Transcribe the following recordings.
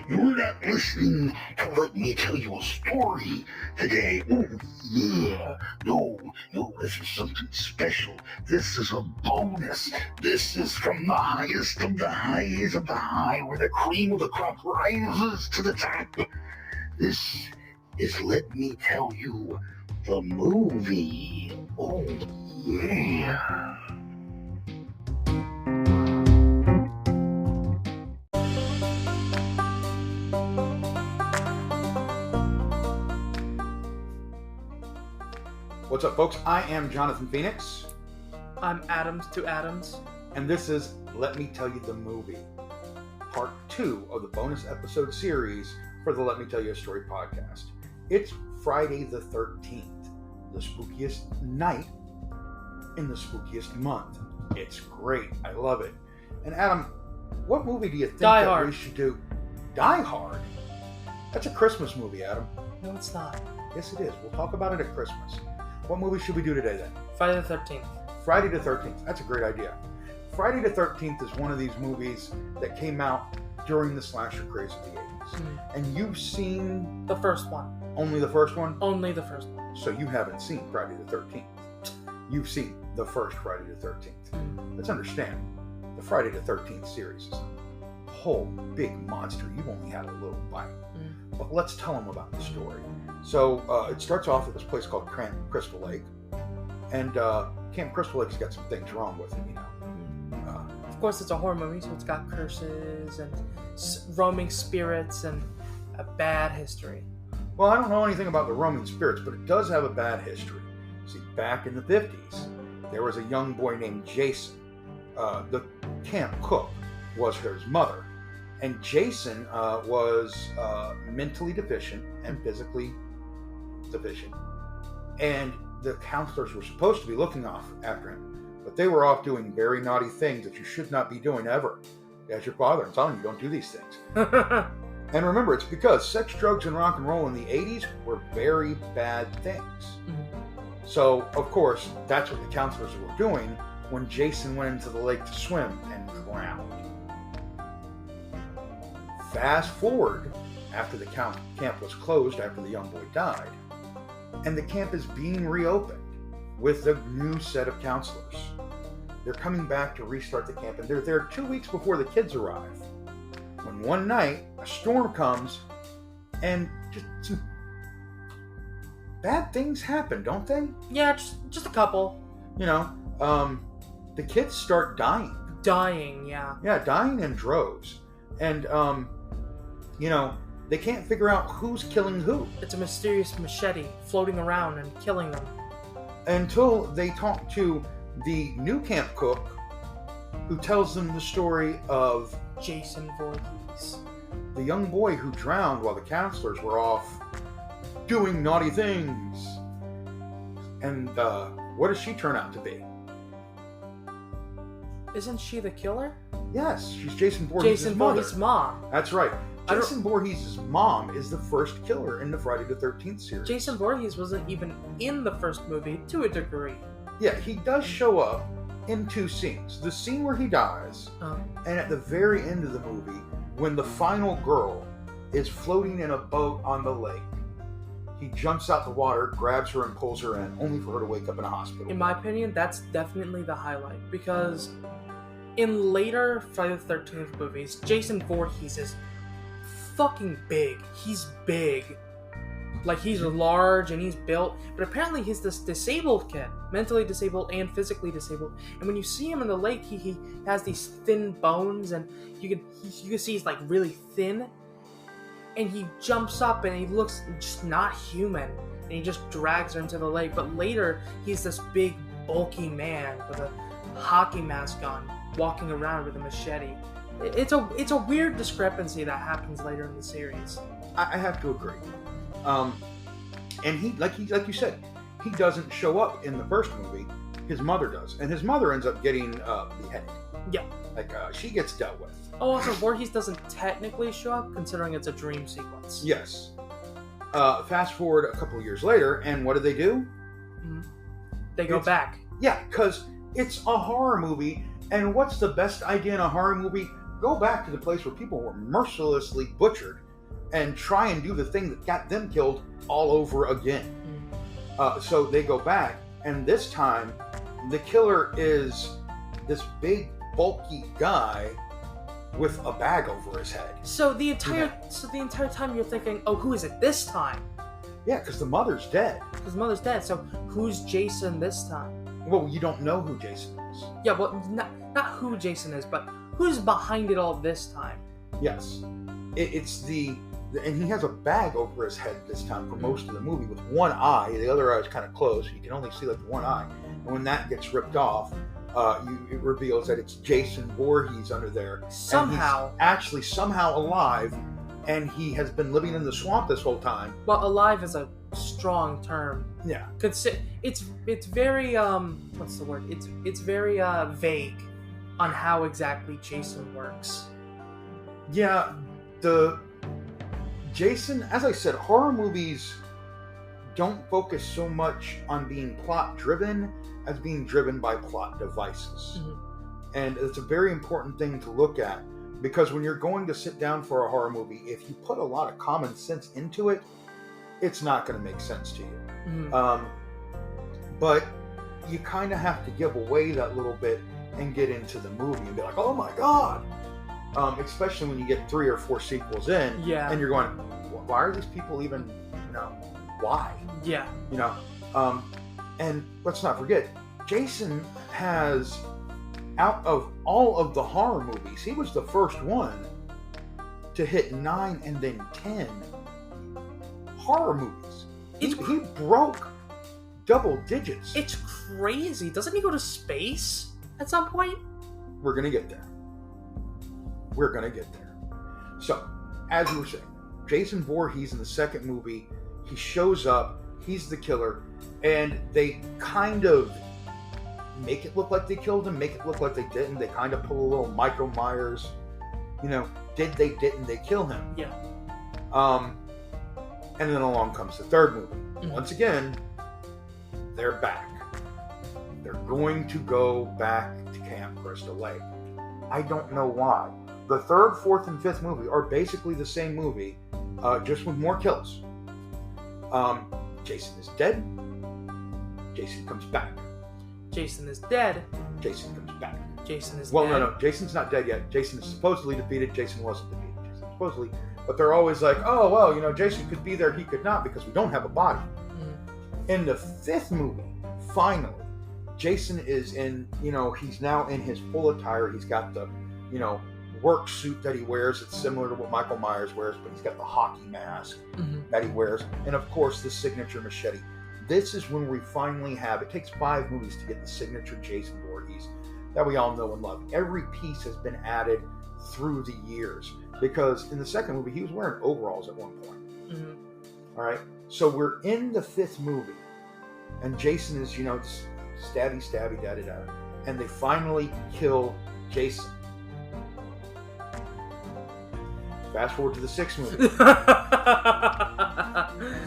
You're not listening to Let Me Tell You a Story today. Oh, yeah. No, this is something special. This is a bonus. This is from the highest of the highs of the high, where the cream of the crop rises to the top. This is Let Me Tell You the Movie. Oh, yeah. What's up, folks? I am Jonathan Phoenix. I'm Adams to Adams. And this is Let Me Tell You the Movie, part 2 of the bonus episode series for the Let Me Tell You a Story podcast. It's Friday the 13th, the spookiest night in the spookiest month. It's great. I love it. And Adam, what movie do you think we should do? Die Hard? That's a Christmas movie, Adam. No, it's not. Yes, it is. We'll talk about it at Christmas. What movie should we do today, then? Friday the 13th. Friday the 13th. That's a great idea. Friday the 13th is one of these movies that came out during the slasher craze of the 80s. And you've seen... the first one. Only the first one? Only the first one. So you haven't seen Friday the 13th. You've seen the first Friday the 13th. Let's understand, the Friday the 13th series is a whole big monster. You've only had a little bite. But let's tell them about the story. So it starts off at this place called Camp Crystal Lake. And Camp Crystal Lake's got some things wrong with it, you know. Of course, it's a horror movie, so it's got curses and roaming spirits and a bad history. Well, I don't know anything about the roaming spirits, but it does have a bad history. See, back in the 50s, there was a young boy named Jason. The camp cook was his mother. And Jason was mentally deficient and physically deficient. And the counselors were supposed to be looking after him. But they were off doing very naughty things that you should not be doing ever. As your father, I'm telling you, don't do these things. And remember, it's because sex, drugs, and rock and roll in the 80s were very bad things. So, of course, that's what the counselors were doing when Jason went into the lake to swim and drowned. Fast forward, after the camp was closed after the young boy died, and the camp is being reopened with a new set of counselors. They're coming back to restart the camp, and they're there 2 weeks before the kids arrive. When one night, a storm comes, and just some bad things happen, don't they? Yeah, just a couple. You know, the kids start dying. Dying, yeah. Yeah, dying in droves. And, you know, they can't figure out who's killing who. It's a mysterious machete floating around and killing them. Until they talk to the new camp cook, who tells them the story of Jason Voorhees, the young boy who drowned while the counselors were off doing naughty things. And what does she turn out to be? Isn't she the killer? Yes, she's Jason Voorhees' mother. Voorhees' mom. That's right. Jason Voorhees' mom is the first killer in the Friday the 13th series. Jason Voorhees wasn't even in the first movie, to a degree. Yeah, he does show up in 2 scenes. The scene where he dies, and at the very end of the movie, when the final girl is floating in a boat on the lake. He jumps out the water, grabs her, and pulls her in, only for her to wake up in a hospital. In my opinion, that's definitely the highlight, because in later Friday the 13th movies, Jason Voorhees is fucking big. He's big. Like, he's large and he's built, but apparently he's this disabled kid, mentally disabled and physically disabled. And when you see him in the lake, he has these thin bones, and you can see he's like really thin. And he jumps up and he looks just not human, and he just drags her into the lake. But later, he's this big, bulky man with a hockey mask on, walking around with a machete. It's a weird discrepancy that happens later in the series. I have to agree. And he, like you said, he doesn't show up in the first movie. His mother does, and his mother ends up getting beheaded. Yeah, she gets dealt with. Oh, also Voorhees doesn't technically show up, considering it's a dream sequence. Yes. Fast forward a couple of years later, and what do? They go back. Yeah, because it's a horror movie, and what's the best idea in a horror movie? go back to the place where people were mercilessly butchered and try and do the thing that got them killed all over again. So they go back, and this time the killer is this big, bulky guy with a bag over his head. So the entire time you're thinking, oh, who is it this time? Yeah, because the mother's dead. His mother's dead. So who's Jason this time? Well, you don't know who Jason is. Yeah, well, not who Jason is, but who's behind it all this time? Yes, and he has a bag over his head this time for most of the movie with one eye. The other eye is kind of closed, so you can only see like one eye. And when that gets ripped off, it reveals that it's Jason Voorhees under there. Somehow. And he's actually somehow alive, and he has been living in the swamp this whole time. Well, alive is a strong term. Yeah. It's very what's the word? It's very vague on how exactly Jason works. Yeah, Jason, as I said, horror movies don't focus so much on being plot driven as being driven by plot devices. Mm-hmm. And it's a very important thing to look at, because when you're going to sit down for a horror movie, if you put a lot of common sense into it, it's not going to make sense to you. Mm-hmm. But you kind of have to give away that little bit and get into the movie and be like, oh my God! Especially when you get 3 or 4 sequels in, Yeah. and you're going, why are these people even, why? Yeah. And let's not forget, Jason has, out of all of the horror movies, he was the first one to hit 9 and then 10 horror movies. He broke double digits. It's crazy. Doesn't he go to space at some point? We're going to get there. So, as you were saying, Jason Voorhees in the second movie, he shows up, he's the killer, and they kind of make it look like they killed him, make it look like they didn't. They kind of pull a little Michael Myers, didn't they kill him? Yeah. And then along comes the third movie. Mm-hmm. Once again, they're back. They're going to go back to Camp Crystal Lake. I don't know why. The third, fourth, and fifth movie are basically the same movie, just with more kills. Jason is dead. Jason comes back. Jason is dead. Jason comes back. Jason is Well, dead. no, Jason's not dead yet. Jason is supposedly defeated. Jason wasn't defeated. Jason supposedly. But they're always like, oh, well, Jason could be there, he could not, because we don't have a body. Mm-hmm. In the fifth movie, finally, Jason is in, he's now in his full attire. He's got the, work suit that he wears. It's similar to what Michael Myers wears, but he's got the hockey mask that he wears. And of course, the signature machete. This is when we finally have, it takes 5 movies to get the signature Jason Voorhees that we all know and love. Every piece has been added through the years, because in the second movie, he was wearing overalls at one point. Mm-hmm. All right. So we're in the 5th movie, and Jason is, stabby, da-da-da. And they finally kill Jason. Fast forward to the 6th movie.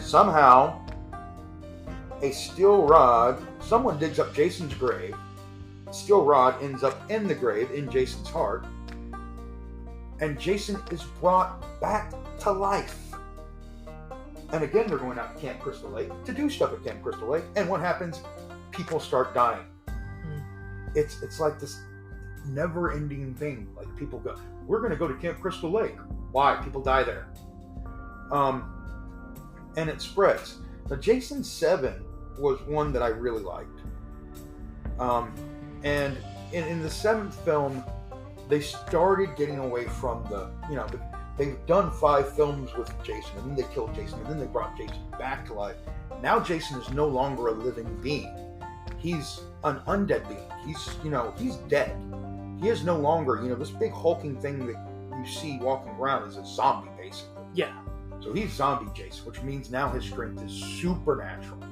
Somehow, a steel rod, someone digs up Jason's grave. Steel rod ends up in the grave, in Jason's heart. And Jason is brought back to life. And again, they're going out to Camp Crystal Lake to do stuff at Camp Crystal Lake. And what happens? People start dying. It's like this never-ending thing. Like, people go, we're going to go to Camp Crystal Lake. Why? People die there. And it spreads. Now, Jason 7 was one that I really liked. And in the 7th film, they started getting away from they've done 5 films with Jason, and then they killed Jason, and then they brought Jason back to life. Now Jason is no longer a living being. He's an undead being. He's dead. He is no longer, this big hulking thing that you see walking around is a zombie, basically. Yeah. So he's zombie Jason, which means now his strength is supernatural.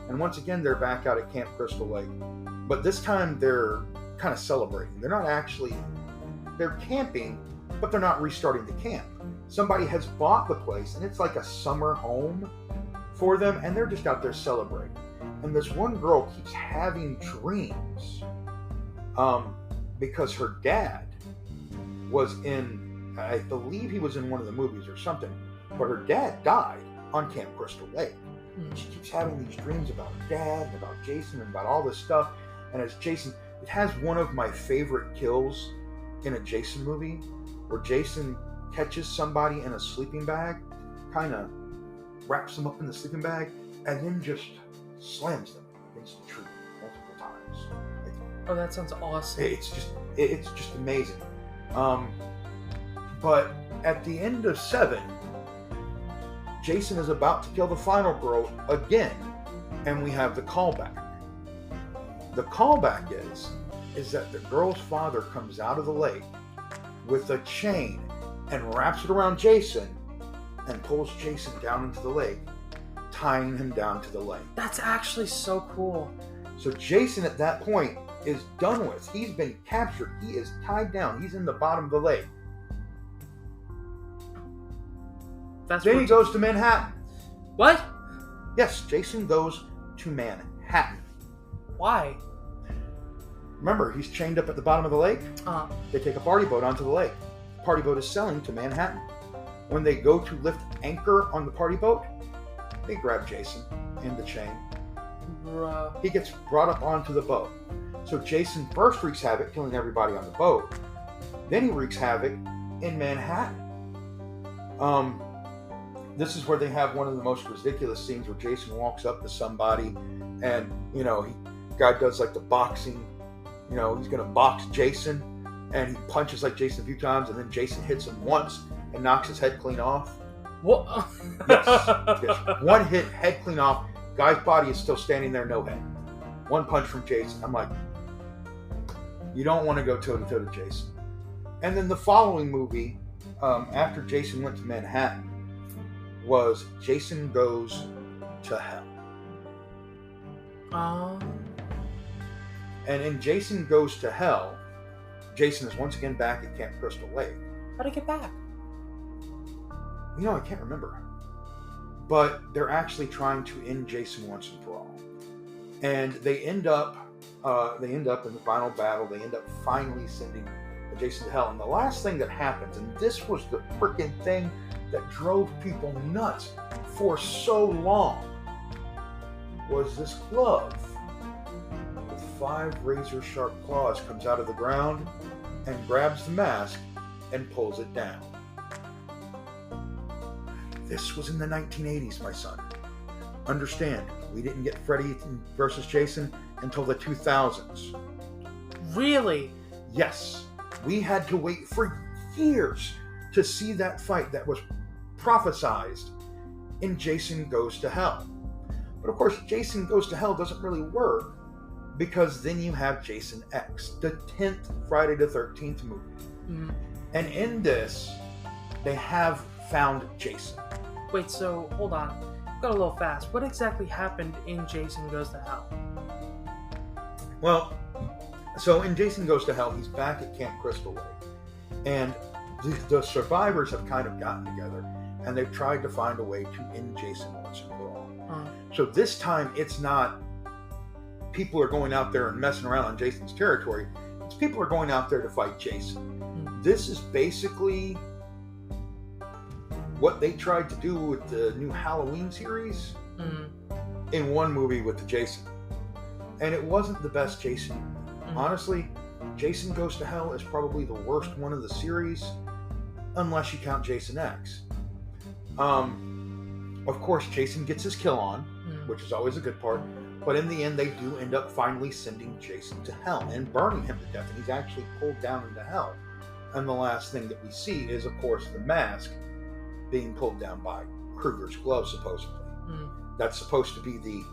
And once again, they're back out at Camp Crystal Lake. But this time, they're kind of celebrating. They're not actually... They're camping, but they're not restarting the camp. Somebody has bought the place, and it's like a summer home for them, and they're just out there celebrating. And this one girl keeps having dreams because her dad was in, I believe he was in one of the movies or something, but her dad died on Camp Crystal Lake. She keeps having these dreams about her dad and about Jason and about all this stuff. And as Jason, it has one of my favorite kills in a Jason movie where Jason catches somebody in a sleeping bag, kind of wraps them up in the sleeping bag, and then just slams them against the tree multiple times. Oh, that sounds awesome. It's just amazing. But at the end of 7, Jason is about to kill the final girl again, and we have the callback. The callback is that the girl's father comes out of the lake with a chain and wraps it around Jason and pulls Jason down into the lake, tying him down to the lake. That's actually so cool. So Jason at that point is done with. He's been captured. He is tied down. He's in the bottom of the lake. Then he goes to Manhattan. What? Yes, Jason goes to Manhattan. Why? Remember, he's chained up at the bottom of the lake. They take a party boat onto the lake. The party boat is sailing to Manhattan. When they go to lift anchor on the party boat, they grab Jason in the chain. Bruh. He gets brought up onto the boat. So Jason first wreaks havoc, killing everybody on the boat. Then he wreaks havoc in Manhattan. This is where they have one of the most ridiculous scenes where Jason walks up to somebody and, guy does like the boxing, he's going to box Jason and he punches like Jason a few times and then Jason hits him once and knocks his head clean off. What? Yes. One hit, head clean off. Guy's body is still standing there, no head. One punch from Jason. I'm like, you don't want to go toe-to-toe to Jason. And then the following movie, after Jason went to Manhattan, was Jason Goes to Hell. And in Jason Goes to Hell, Jason is once again back at Camp Crystal Lake. How'd he get back? I can't remember. But they're actually trying to end Jason once and for all. And they end up in the final battle, they end up finally sending Jason to hell. And the last thing that happens, and this was the freaking thing that drove people nuts for so long, was this glove with 5 razor-sharp claws comes out of the ground and grabs the mask and pulls it down. This was in the 1980s, my son. Understand, we didn't get Freddy versus Jason until the 2000s. Really? Yes. We had to wait for years to see that fight that was prophesized in Jason Goes to Hell. But of course, Jason Goes to Hell doesn't really work because then you have Jason X, the 10th Friday the 13th movie. Mm-hmm. And in this, they have found Jason. Wait, so hold on. Got a little fast. What exactly happened in Jason Goes to Hell? Well, so in Jason Goes to Hell, he's back at Camp Crystal Lake. And the survivors have kind of gotten together and they've tried to find a way to end Jason once and for all. So this time, it's not people are going out there and messing around on Jason's territory. It's people are going out there to fight Jason. This is basically what they tried to do with the new Halloween series in one movie with the Jason. And it wasn't the best Jason. Honestly, Jason Goes to Hell is probably the worst one of the series, unless you count Jason X. Of course, Jason gets his kill on, which is always a good part, but in the end, they do end up finally sending Jason to hell and burning him to death, and he's actually pulled down into hell. And the last thing that we see is, of course, the mask being pulled down by Krueger's glove, supposedly. That's supposed to be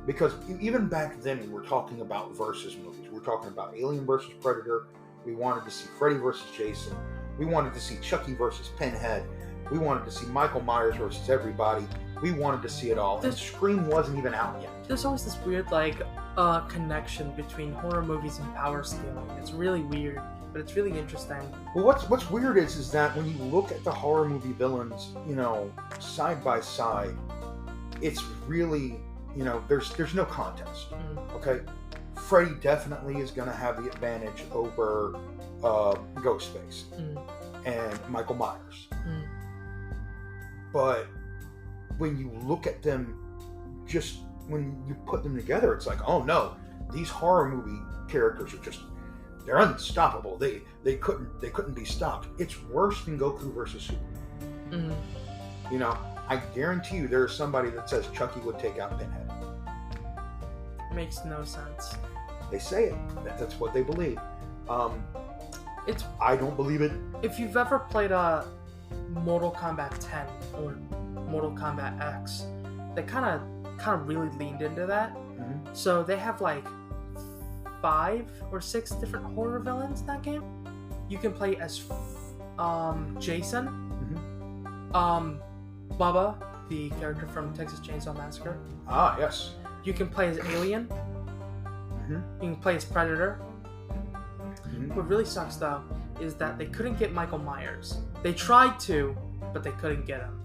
because even back then, we were talking about versus movies. We were talking about Alien versus Predator. We wanted to see Freddy versus Jason. We wanted to see Chucky versus Pinhead. We wanted to see Michael Myers versus everybody. We wanted to see it all. And Scream wasn't even out yet. There's always this weird, connection between horror movies and power scaling. It's really weird, but it's really interesting. Well, what's weird is that when you look at the horror movie villains, side by side, it's really, there's no contest. Okay? Freddy definitely is going to have the advantage over Ghostface and Michael Myers. But when you look at them, just when you put them together, it's like, oh no, these horror movie characters are they're unstoppable. They couldn't be stopped. It's worse than Goku versus Superman. You know, I guarantee you there's somebody that says Chucky would take out Pinhead. Makes no sense. They say it. That's what they believe. I don't believe it. If you've ever played Mortal Kombat 10 or Mortal Kombat X, they kind of really leaned into that. So they have like 5 or 6 different horror villains in that game. You can play as Jason, Bubba, the character from Texas Chainsaw Massacre. Ah, yes. You can play as Alien. You can play as Predator. What really sucks though is that they couldn't get Michael Myers. They tried to, but they couldn't get him.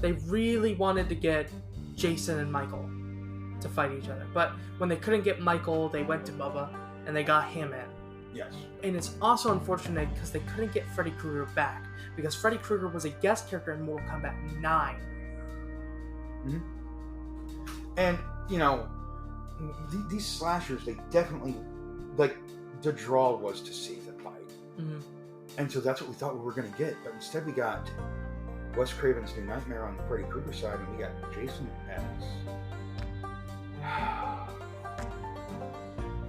They really wanted to get Jason and Michael to fight each other, but when they couldn't get Michael, they went to Bubba and they got him in. Yes. And it's also unfortunate because they couldn't get Freddy Krueger back, because Freddy Krueger was a guest character in Mortal Kombat 9. And you know, these slashers, they definitely, like, the draw was to see them fight. And so that's what we thought we were going to get. But instead we got Wes Craven's New Nightmare on the Freddy Krueger side, and we got Jason X.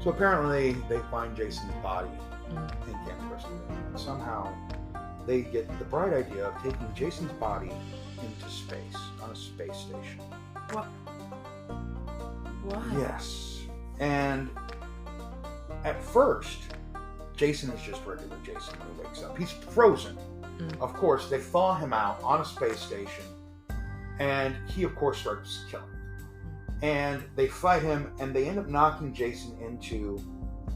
So apparently they find Jason's body in Camp Crystal. And somehow they get the bright idea of taking Jason's body into space, on a space station. What? Yes. And at first, Jason is just regular Jason when he wakes up. He's frozen. Of course, they thaw him out on a space station, and he, of course, starts killing. And they fight him, and they end up knocking Jason into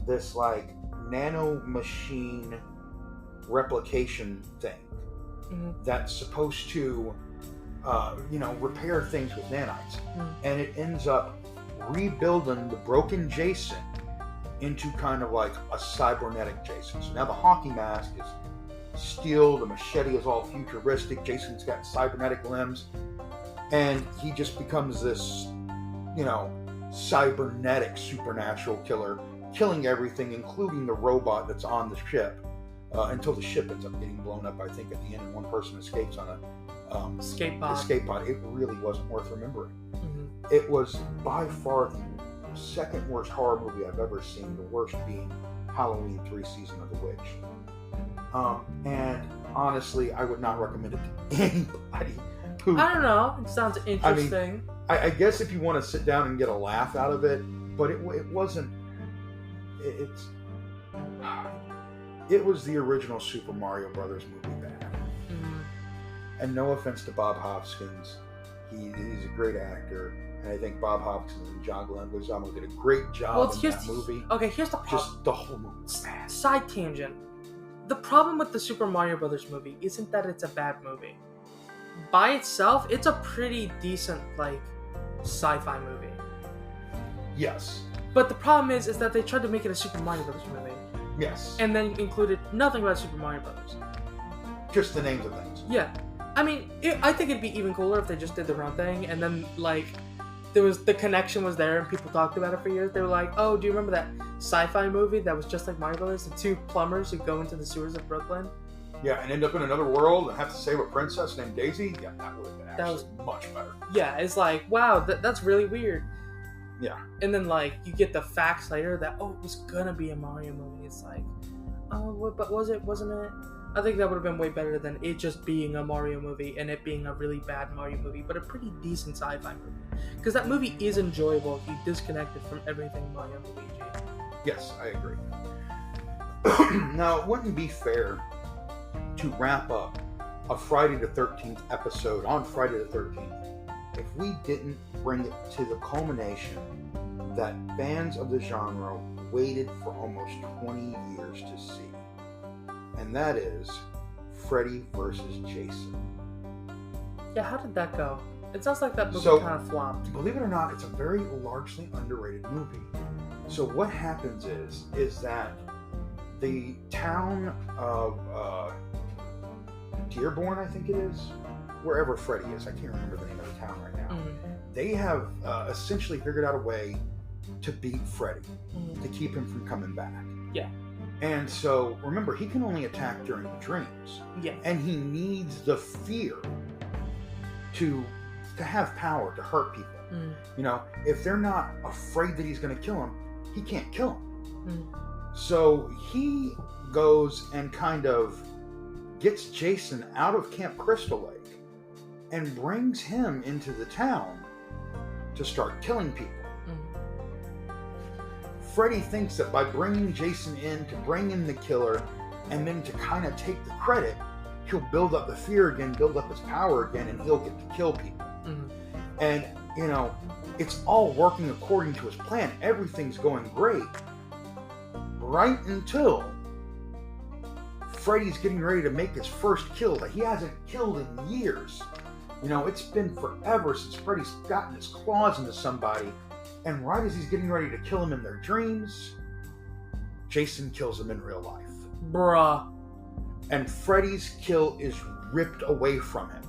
this, like, nano machine replication thing that's supposed to, repair things with nanites. And it ends up rebuilding the broken Jason into kind of like a cybernetic Jason. So now the hockey mask is steel, the machete is all futuristic, Jason's got cybernetic limbs, and he just becomes this, cybernetic supernatural killer, killing everything, including the robot that's on the ship, until the ship ends up getting blown up, I think, at the end, and one person escapes on a escape pod. It really wasn't worth remembering. It was by far the second worst horror movie I've ever seen, the worst being Halloween 3 Season of the Witch. And honestly, I would not recommend it to anybody who... I don't know, it sounds interesting. I guess if you want to sit down and get a laugh out of it, but it wasn't... It was the original Super Mario Brothers movie bad. And no offense to Bob Hoskins, he's a great actor, and I think Bob Hoskins and John Leguizamo did a great job in that movie. Okay, here's the problem. Just the whole movie was bad. Side tangent. The problem with the Super Mario Brothers movie isn't that it's a bad movie. By itself, it's a pretty decent, sci-fi movie. Yes. But the problem is that they tried to make it a Super Mario Brothers movie. Yes. And then included nothing about Super Mario Brothers. Just the names of things. Yeah. I mean, I think it'd be even cooler if they just did their own thing, and then, the connection was there, and people talked about it for years. They were like, oh, do you remember that sci-fi movie that was just like Mario Brothers? The two plumbers who go into the sewers of Brooklyn? Yeah, and end up in another world and have to save a princess named Daisy? Yeah, that would have been much better. Yeah, it's like, wow, that's really weird. Yeah. And then, you get the facts later that, it was gonna be a Mario movie. It's like, but wasn't it? I think that would have been way better than it just being a Mario movie and it being a really bad Mario movie, but a pretty decent sci-fi movie. Because that movie is enjoyable if you disconnect it from everything Mario and Luigi. Yes, I agree. Now, it wouldn't be fair to wrap up a Friday the 13th episode on Friday the 13th if we didn't bring it to the culmination that fans of the genre waited for almost 20 years to see. And that is Freddy versus Jason. Yeah, how did that go? It sounds like that movie kind of flopped. Believe it or not, it's a very largely underrated movie. so what happens is that the town of Dearborn, I think it is, wherever Freddy is, I can't remember the name of the town right now. They have essentially figured out a way to beat Freddy, to keep him from coming back. Yeah. And so, remember, he can only attack during the dreams. Yeah. And he needs the fear to have power to hurt people. You know, if they're not afraid that he's going to kill him, he can't kill him. So he goes and kind of gets Jason out of Camp Crystal Lake and brings him into the town to start killing people. Freddy thinks that by bringing Jason in to bring in the killer and then to kind of take the credit, he'll build up the fear again, build up his power again, and he'll get to kill people. And, you know, it's all working according to his plan. Everything's going great. Right until Freddy's getting ready to make his first kill that he hasn't killed in years. You know, it's been forever since Freddy's gotten his claws into somebody. And right as he's getting ready to kill him in their dreams, Jason kills him in real life. Bruh. And Freddy's kill is ripped away from him.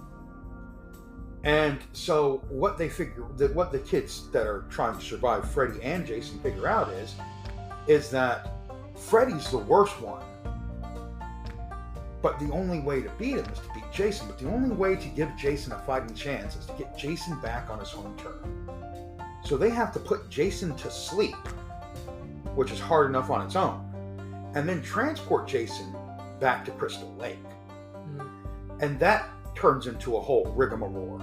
And so what the kids that are trying to survive Freddy and Jason figure out is that Freddy's the worst one. But the only way to beat him is to beat Jason. But the only way to give Jason a fighting chance is to get Jason back on his home turf. So they have to put Jason to sleep, which is hard enough on its own, and then transport Jason back to Crystal Lake. And that turns into a whole rigmarole.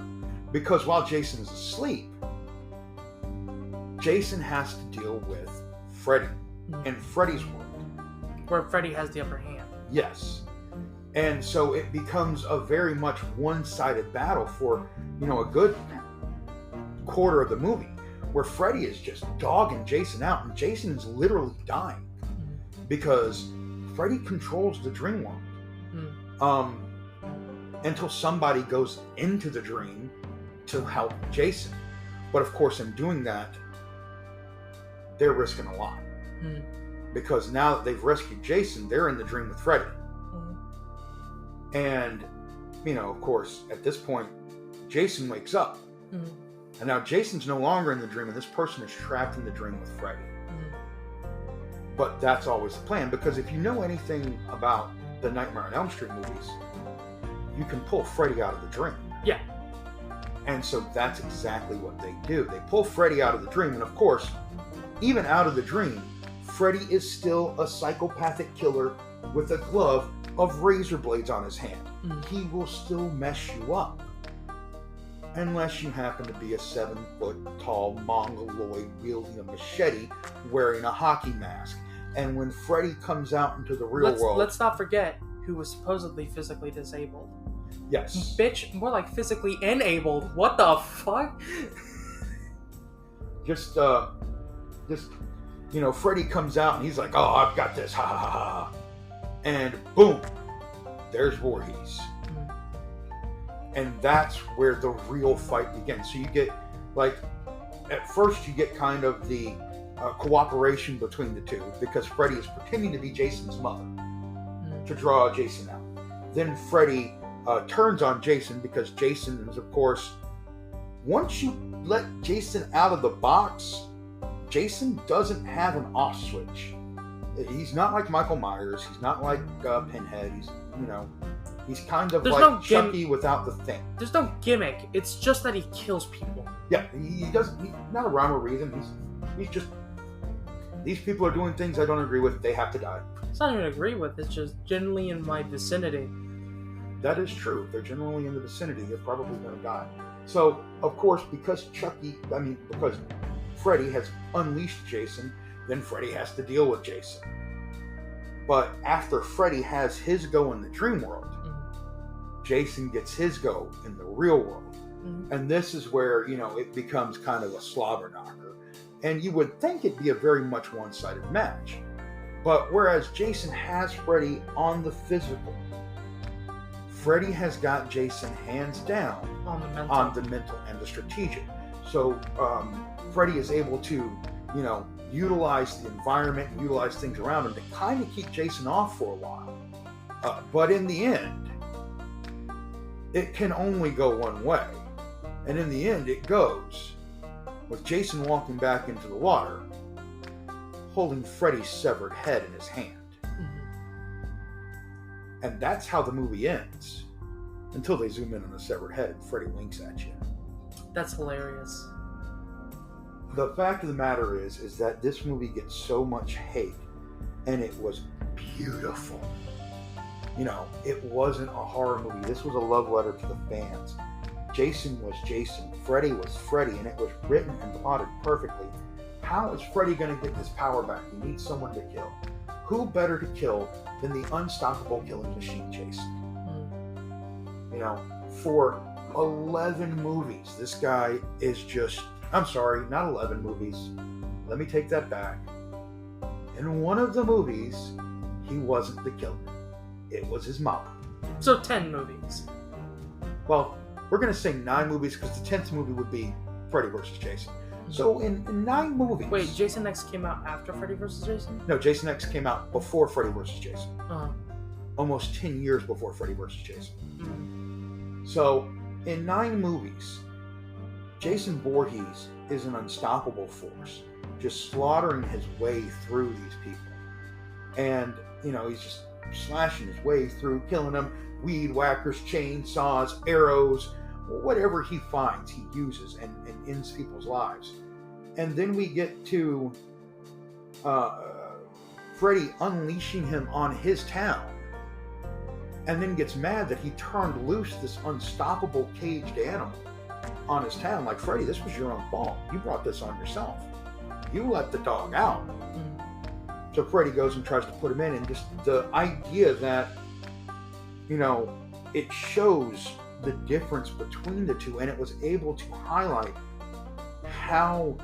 Because while Jason's asleep, Jason has to deal with Freddy in Freddy's world. Where Freddy has the upper hand. Yes. And so it becomes a very much one-sided battle for, you know, a good quarter of the movie, where Freddy is just dogging Jason out, and Jason is literally dying because Freddy controls the dream world. Until somebody goes into the dream to help Jason. But of course, in doing that, they're risking a lot. Because now that they've rescued Jason, they're in the dream with Freddy. And, you know, of course, at this point, Jason wakes up. And now Jason's no longer in the dream, and this person is trapped in the dream with Freddy. But that's always the plan, because if you know anything about the Nightmare on Elm Street movies, you can pull Freddy out of the dream. Yeah. And so that's exactly what they do. They pull Freddy out of the dream, and of course, even out of the dream, Freddy is still a psychopathic killer with a glove of razor blades on his hand. He will still mess you up. Unless you happen to be a 7-foot-tall mongoloid wielding a machete wearing a hockey mask. And when Freddy comes out into the real world... Let's not forget who was supposedly physically disabled. Yes. Bitch, more like physically enabled. What the fuck? Just, you know, Freddy comes out and he's like, oh, I've got this, ha ha ha ha. And boom, there's Voorhees. And that's where the real fight begins. So you get, like, at first you get kind of the cooperation between the two, because Freddy is pretending to be Jason's mother to draw Jason out. Then Freddy turns on Jason, because Jason is, of course, once you let Jason out of the box, Jason doesn't have an off switch. He's not like Michael Myers. He's not like Pinhead. He's, you know, he's kind of like Chucky without the thing. There's no gimmick. It's just that he kills people. Yeah, he doesn't. He's not a rhyme or reason. He's just. These people are doing things I don't agree with. They have to die. It's not even agree with. It's just generally in my vicinity. That is true. If they're generally in the vicinity, they're probably going to die. So, of course, because because Freddy has unleashed Jason, then Freddy has to deal with Jason. But after Freddy has his go in the dream world, Jason gets his go in the real world. And this is where, you know, it becomes kind of a slobber knocker. And you would think it'd be a very much one-sided match. But whereas Jason has Freddy on the physical, Freddy has got Jason hands down on the mental and the strategic. So Freddy is able to, you know, utilize the environment and utilize things around him to kind of keep Jason off for a while. But in the end, it can only go one way. And in the end, it goes with Jason walking back into the water, holding Freddy's severed head in his hand. And that's how the movie ends. Until they zoom in on the severed head and Freddy winks at you. That's hilarious. The fact of the matter is that this movie gets so much hate, and it was beautiful. You know, it wasn't a horror movie. This was a love letter to the fans. Jason was Jason. Freddy was Freddy, and it was written and plotted perfectly. How is Freddy going to get his power back? He needs someone to kill. Who better to kill than the unstoppable killing machine, Jason? You know, for 11 movies, this guy is just... I'm sorry, not 11 movies. Let me take that back. In one of the movies, he wasn't the killer. It was his mom. So 10 movies. Well, we're going to say 9 movies because the 10th movie would be Freddy vs. Jason. So in 9 movies... Wait, Jason X came out after Freddy vs. Jason? No, Jason X came out before Freddy vs. Jason. Uh-huh. Almost 10 years before Freddy vs. Jason. Mm-hmm. So, in 9 movies, Jason Voorhees is an unstoppable force, just slaughtering his way through these people. And, you know, he's just slashing his way through, killing them, weed whackers, chainsaws, arrows, whatever he finds, he uses and ends people's lives. And then we get to Freddy unleashing him on his town, and then gets mad that he turned loose this unstoppable caged animal on his town. Like, Freddy, this was your own fault. You brought this on yourself. You let the dog out. So Freddy goes and tries to put him in, and just the idea that, you know, it shows the difference between the two, and it was able to highlight how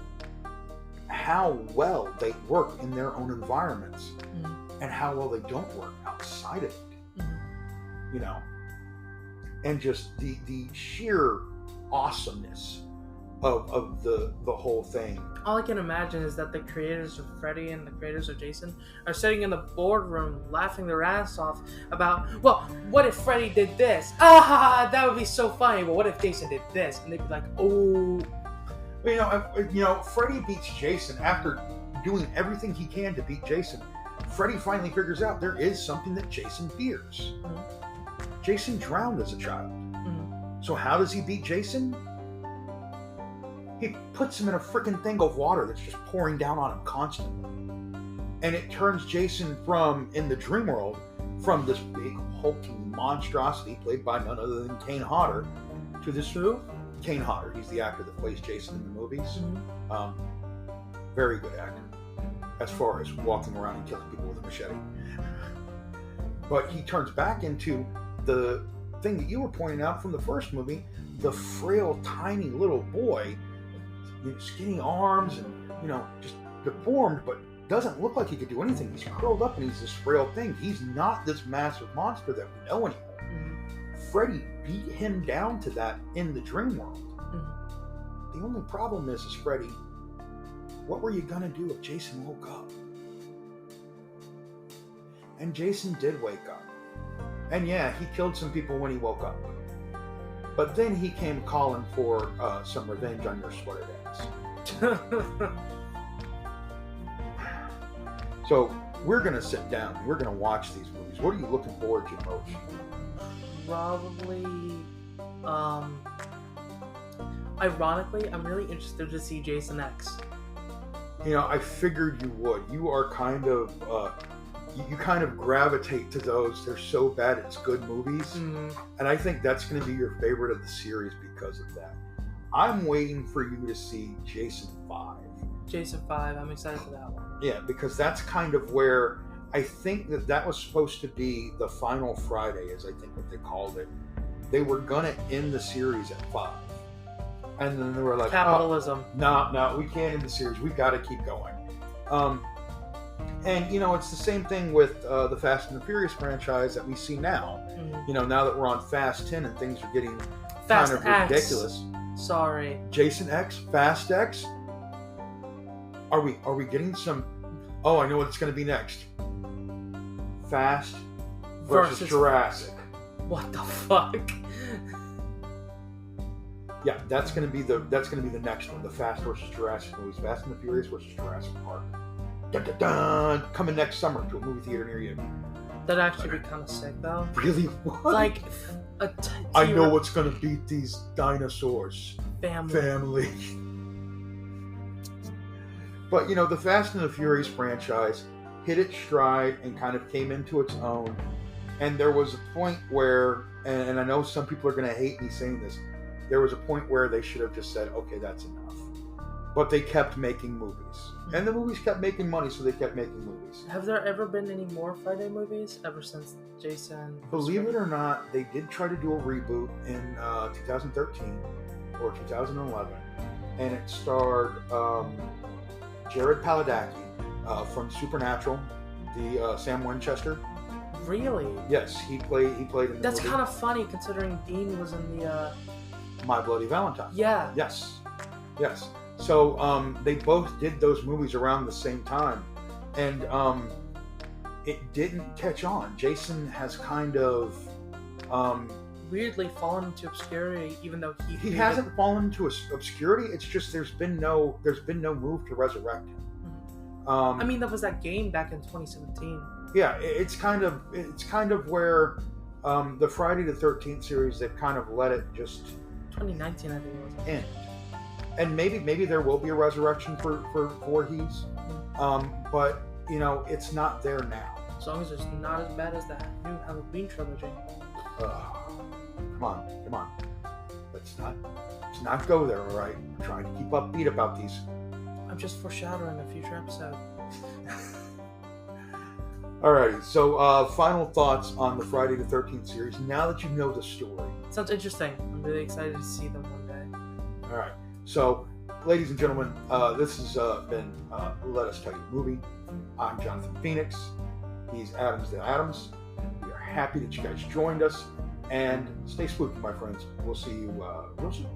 well they work in their own environments and how well they don't work outside of it. You know, and just the sheer awesomeness of the whole thing. All I can imagine is that the creators of Freddy and the creators of Jason are sitting in the boardroom laughing their ass off about, well, what if Freddy did this? Ah, that would be so funny. But what if Jason did this? And they'd be like, oh. You know, Freddy beats Jason after doing everything he can to beat Jason. Freddy finally figures out there is something that Jason fears. Jason drowned as a child. So how does he beat Jason? He puts him in a freaking thing of water that's just pouring down on him constantly. And it turns Jason from, in the dream world, from this big hulking monstrosity played by none other than Kane Hodder to this... Who? Kane Hodder. He's the actor that plays Jason in the movies. Very good actor as far as walking around and killing people with a machete. But he turns back into the thing that you were pointing out from the first movie, the frail, tiny little boy, skinny arms and, you know, just deformed, but doesn't look like he could do anything. He's curled up and he's this frail thing. He's not this massive monster that we know anymore. Freddy beat him down to that in the dream world. The only problem is Freddy, what were you gonna do if Jason woke up? And Jason did wake up. And yeah, he killed some people when he woke up. But then he came calling for some revenge on your sweater dance. So we're going to sit down and we're going to watch these movies. What are you looking forward to most? Probably, ironically, I'm really interested to see Jason X. You know, I figured you would. You are kind of... you kind of gravitate to those. They're so bad it's good movies. And I think that's going to be your favorite of the series because of that. I'm waiting for you to see Jason 5. Jason 5, I'm excited for that one. Yeah, because that's kind of where I think that was supposed to be the final Friday, is I think what they called it. They were going to end the series at 5. And then they were like, capitalism. No, we can't end the series. We've got to keep going. And, you know, it's the same thing with the Fast and the Furious franchise that we see now. You know, now that we're on Fast 10 and things are getting Fast kind of X. ridiculous. Sorry. Jason X? Fast X? Are we getting some? Oh, I know what it's going to be next. Fast versus Jurassic. What the fuck? Yeah, that's going to be the next one. The Fast versus Jurassic movies. Fast and the Furious versus Jurassic Park. Dun, dun, dun, coming next summer to a movie theater near you. That'd actually be kind of sick, though. Really? What? Like I know what's going to beat these dinosaurs. Family. But the Fast and the Furious franchise hit its stride and kind of came into its own. And there was a point where, and I know some people are going to hate me saying this, there was a point where they should have just said, okay, that's enough. But they kept making movies. And the movies kept making money, so they kept making movies. Have there ever been any more Friday movies ever since Jason? Believe it or not, they did try to do a reboot in 2013 or 2011. And it starred Jared Padalecki from Supernatural, the Sam Winchester. Really? Yes, he played in the That's movie. kind of funny considering Dean was in the My Bloody Valentine. Yeah. Yes. So they both did those movies around the same time, and it didn't catch on. Jason has kind of weirdly fallen into obscurity, even though he hasn't fallen into obscurity. It's just there's been no move to resurrect him. I mean, that was that game back in 2017. Yeah, it's kind of where the Friday the 13th series, they've kind of let it just 2019, I think it was. end. And maybe there will be a resurrection for Voorhees, but it's not there now. As long as it's not as bad as that new Halloween trilogy. Come on. Let's not go there, all right? I'm trying to keep upbeat about these. I'm just foreshadowing a future episode. Alrighty, so final thoughts on the Friday the 13th series. Now that you know the story, sounds interesting. I'm really excited to see them one day. All right, so ladies and gentlemen, this has been Let Us Tell You a Movie. I'm Jonathan Phoenix. He's Adams the Adams. We are happy that you guys joined us, and stay spooky, my friends. We'll see you real soon.